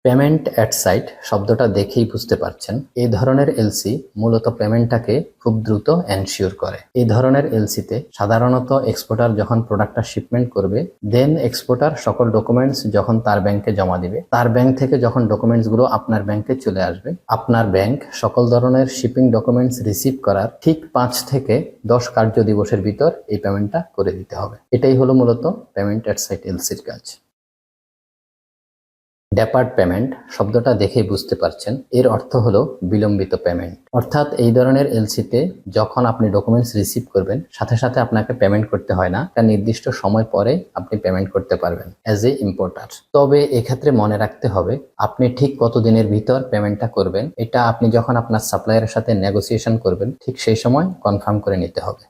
Payment at site শব্দটা দেখেই বুঝতে পারছেন এই ধরনের এলসি মূলত পেমেন্টটাকে খুব দ্রুত এনশিওর করে। এই ধরনের এলসিতে সাধারণত এক্সপোর্টার যখন প্রোডাক্টটা শিপমেন্ট করবে, দেন এক্সপোর্টার সকল ডকুমেন্টস যখন তার ব্যাংকে জমা দিবে, তার ব্যাংক থেকে যখন ডকুমেন্টসগুলো আপনার ব্যাংকে চলে আসবে, আপনার ব্যাংক সকল ধরনের শিপিং ডকুমেন্টস রিসিভ করার ঠিক 5 থেকে 10 কার্য দিবসের ভিতর এই পেমেন্টটা করে দিতে হবে। এটাই হলো মূলত পেমেন্ট অ্যাট সাইট এলসির কাজ। ডেপার্ট পেমেন্ট শব্দটা দেখেই বুঝতে পারছেন এর অর্থ হলো বিলম্বিত পেমেন্ট। অর্থাৎ এই ধরনের এলসিতে যখন আপনি ডকুমেন্টস রিসিভ করবেন, সাথে সাথে আপনাকে পেমেন্ট করতে হয় না, একটা নির্দিষ্ট সময় পরে আপনি পেমেন্ট করতে পারবেন অ্যাজ এ ইম্পোর্টার। তবে এক্ষেত্রে মনে রাখতে হবে আপনি ঠিক কত দিনের ভিতর পেমেন্টটা করবেন, এটা আপনি যখন আপনার সাপ্লায়ারের সাথে নেগোসিয়েশন করবেন ঠিক সেই সময় কনফার্ম করে নিতে হবে।